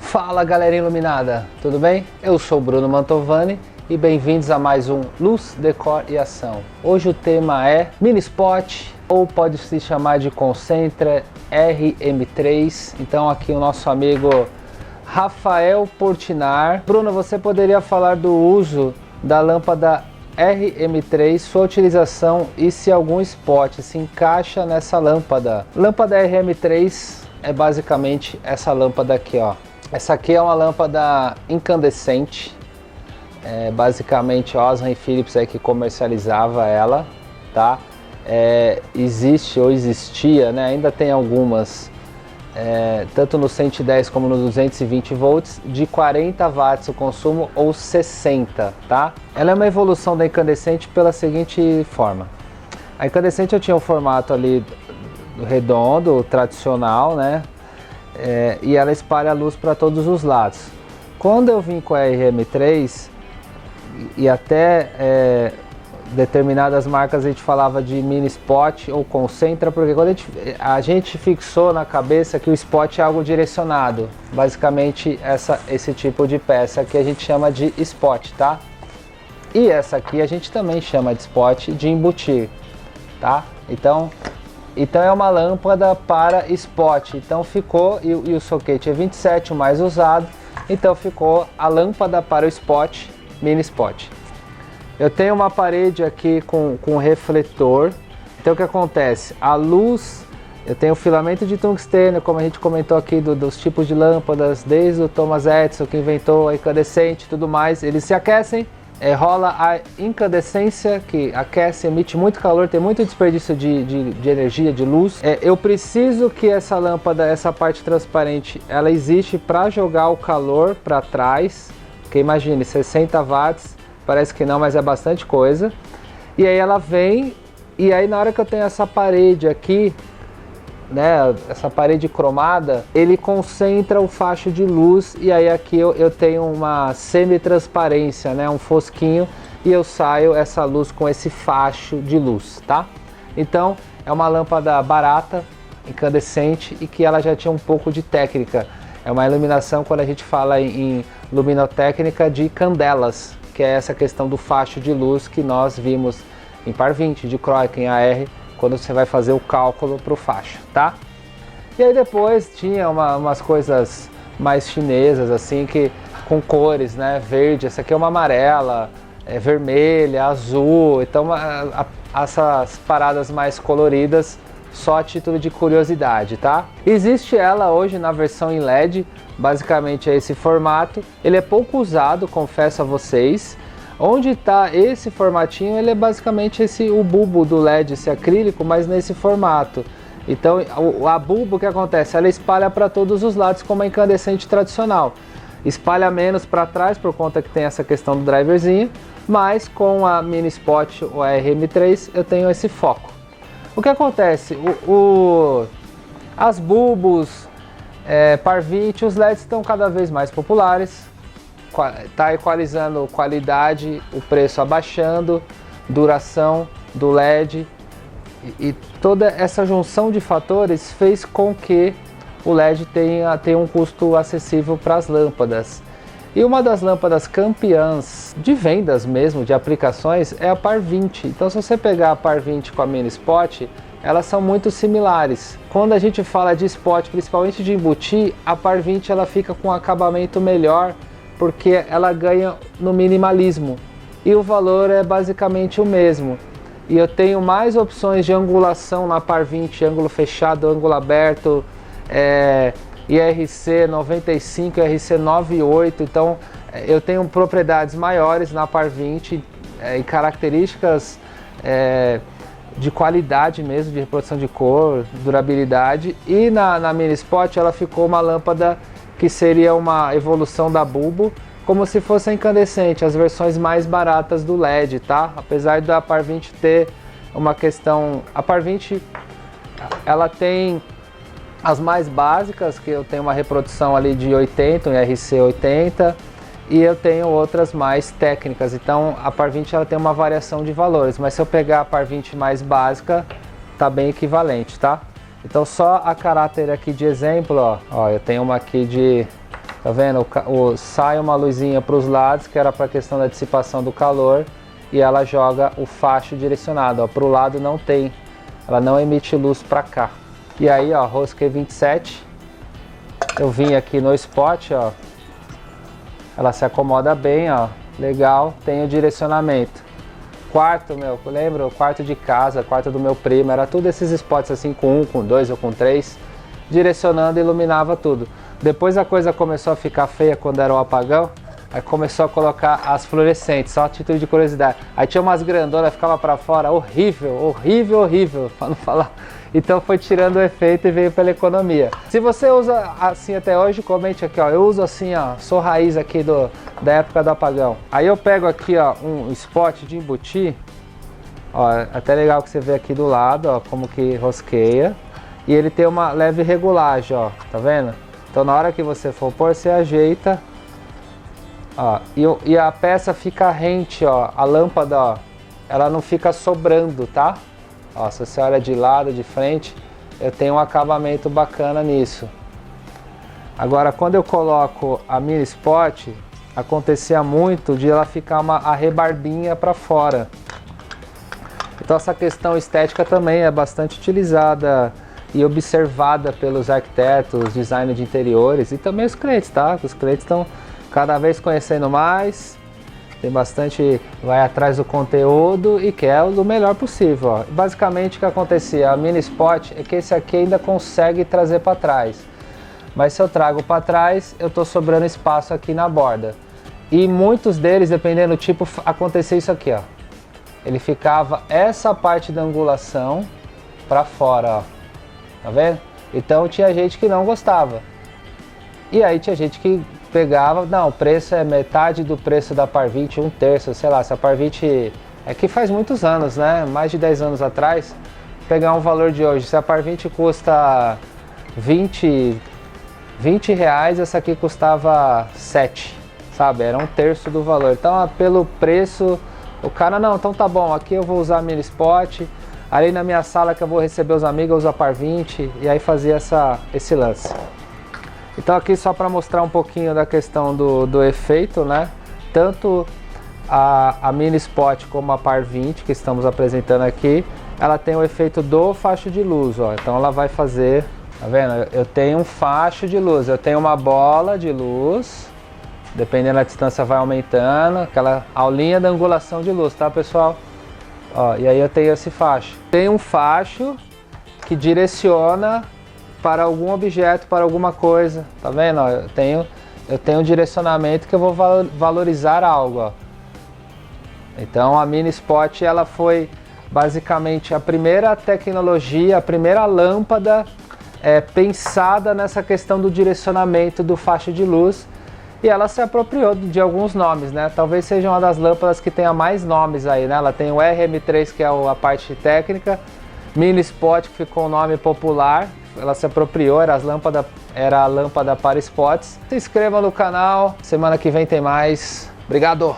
Fala galera iluminada, tudo bem? Eu sou o Bruno Mantovani e bem-vindos a mais um Luz, Decor e Ação. Hoje o tema é Mini Spot, ou pode se chamar de Concentra RM3. Então aqui o nosso amigo Rafael Portinar. Bruno, você poderia falar do uso da lâmpada RM3, sua utilização e se algum spot se encaixa nessa lâmpada? Lâmpada RM3 é basicamente essa lâmpada aqui, ó. Essa aqui é uma lâmpada incandescente, basicamente Osram e Philips aí que comercializava ela, tá? Existe ou existia, né? Ainda tem algumas, tanto no 110 como no 220 volts, de 40 watts o consumo ou 60, tá? Ela é uma evolução da incandescente pela seguinte forma. A incandescente eu tinha um formato ali redondo, tradicional, né? E ela espalha a luz para todos os lados. Quando eu vim com a RM3 e até determinadas marcas a gente falava de mini spot ou concentra, porque quando a gente fixou na cabeça que o spot é algo direcionado, basicamente esse tipo de peça que a gente chama de spot, tá? E essa aqui a gente também chama de spot de embutir, tá? Então é uma lâmpada para spot, então ficou, e o soquete é 27, o mais usado, então ficou a lâmpada para o spot, mini spot. Eu tenho uma parede aqui com refletor, então o que acontece? A luz, eu tenho filamento de tungstênio, como a gente comentou aqui dos tipos de lâmpadas, desde o Thomas Edison que inventou a incandescente e tudo mais, eles se aquecem. Rola a incandescência que aquece, emite muito calor, tem muito desperdício de energia, de luz. Eu preciso que essa lâmpada, essa parte transparente, ela existe para jogar o calor para trás, porque imagine, 60 watts, parece que não, mas é bastante coisa. E aí ela vem, e aí na hora que eu tenho essa parede aqui, né, essa parede cromada, ele concentra o facho de luz, e aí aqui eu tenho uma semi-transparência, né, um fosquinho, e eu saio essa luz com esse facho de luz, tá? Então é uma lâmpada barata, incandescente e que ela já tinha um pouco de técnica. É uma iluminação, quando a gente fala em luminotécnica, de candelas, que é essa questão do facho de luz que nós vimos em par 20, de Croica, em AR, quando você vai fazer o cálculo para o facho, tá? E aí depois tinha umas coisas mais chinesas, assim, que com cores, né? Verde, essa aqui é uma amarela, vermelha, azul, então essas paradas mais coloridas, só a título de curiosidade, tá? Existe ela hoje na versão em LED, basicamente é esse formato, ele é pouco usado, confesso a vocês. Onde está esse formatinho, ele é basicamente o bulbo do LED, esse acrílico, mas nesse formato. Então a bulbo, o que acontece? Ela espalha para todos os lados como a incandescente tradicional. Espalha menos para trás por conta que tem essa questão do driverzinho, mas com a mini spot ou a RM3 eu tenho esse foco. O que acontece? As bulbos, par 20, os LEDs estão cada vez mais populares. Está equalizando qualidade, o preço abaixando, duração do LED e toda essa junção de fatores fez com que o LED tenha um custo acessível para as lâmpadas. E uma das lâmpadas campeãs de vendas mesmo, de aplicações, é a par 20. Então se você pegar a par 20 com a mini spot, elas são muito similares. Quando a gente fala de spot, principalmente de embutir, a par 20 ela fica com um acabamento melhor, porque ela ganha no minimalismo e o valor é basicamente o mesmo. E eu tenho mais opções de angulação na par 20, ângulo fechado, ângulo aberto, IRC 95, IRC 98, então eu tenho propriedades maiores na par 20 e características de qualidade mesmo, de reprodução de cor, durabilidade. E na mini spot ela ficou uma lâmpada que seria uma evolução da bulbo, como se fosse a incandescente, as versões mais baratas do LED, tá? Apesar da par 20 ter uma questão... A par 20, ela tem as mais básicas, que eu tenho uma reprodução ali de 80, um IRC 80, e eu tenho outras mais técnicas. Então a par 20 ela tem uma variação de valores, mas se eu pegar a par 20 mais básica, tá bem equivalente, tá? Então só a caráter aqui de exemplo, ó, eu tenho uma aqui de Tá vendo? Sai uma luzinha para os lados, que era para a questão da dissipação do calor, e ela joga o facho direcionado. Para o lado não tem, ela não emite luz para cá. E aí, ó, rosquei 27. Eu vim aqui no spot, ó. Ela se acomoda bem, ó. Legal, tem o direcionamento. Quarto, meu, lembra? O quarto de casa, quarto do meu primo, era tudo esses spots assim, com 1, com 2 ou com 3, direcionando e iluminava tudo. Depois a coisa começou a ficar feia quando era o apagão, aí começou a colocar as fluorescentes, só a título de curiosidade. Aí tinha umas grandonas, ficava pra fora, horrível, horrível, horrível, pra não falar. Então foi tirando o efeito e veio pela economia. Se você usa assim até hoje, comente aqui, ó. Eu uso assim, ó, sou raiz aqui da época do apagão. Aí eu pego aqui, ó, um spot de embutir. Ó, até legal que você vê aqui do lado, ó, como que rosqueia. E ele tem uma leve regulagem, ó, tá vendo? Então na hora que você for pôr, você ajeita. Ó, e a peça fica rente, ó, a lâmpada, ó, ela não fica sobrando, tá? Ó, se você olha de lado, de frente, eu tenho um acabamento bacana nisso. Agora, quando eu coloco a mini spot, acontecia muito de ela ficar a rebarbinha para fora. Então essa questão estética também é bastante utilizada e observada pelos arquitetos, design de interiores e também os clientes, tá? Os clientes estão cada vez conhecendo mais. Tem bastante, vai atrás do conteúdo e quer o melhor possível. Ó. Basicamente o que acontecia, a mini spot é que esse aqui ainda consegue trazer para trás. Mas se eu trago para trás, eu estou sobrando espaço aqui na borda. E muitos deles, dependendo do tipo, acontecia isso aqui, ó. Ele ficava essa parte da angulação para fora, ó. Tá vendo? Então tinha gente que não gostava. E aí tinha gente que pegava, não, o preço é metade do preço da Par 20, 1/3, sei lá, se a Par 20 é que faz muitos anos, né, mais de 10 anos atrás, pegar um valor de hoje, se a Par 20 custa 20 reais, essa aqui custava 7, sabe, era 1/3 do valor, então pelo preço, o cara, não, então tá bom, aqui eu vou usar a mini spot, ali na minha sala que eu vou receber os amigos, eu uso a Par 20, e aí fazia esse lance. Então aqui só para mostrar um pouquinho da questão do efeito, né? Tanto a mini spot como a Par 20 que estamos apresentando aqui, ela tem o efeito do facho de luz, ó. Então ela vai fazer, tá vendo? Eu tenho um facho de luz, eu tenho uma bola de luz, dependendo da distância vai aumentando, aquela aulinha da angulação de luz, tá pessoal? Ó, e aí eu tenho esse facho. Tem um facho que direciona para algum objeto, para alguma coisa, tá vendo? Ó, eu tenho um direcionamento que eu vou valorizar algo, ó. Então a mini spot ela foi basicamente a primeira tecnologia, a primeira lâmpada pensada nessa questão do direcionamento do facho de luz, e ela se apropriou de alguns nomes, né? Talvez seja uma das lâmpadas que tenha mais nomes aí, né? Ela tem o RM3, que é a parte técnica, mini spot, que ficou o nome popular. Ela se apropriou, era a lâmpada para spots. Se inscreva no canal, semana que vem tem mais. Obrigado!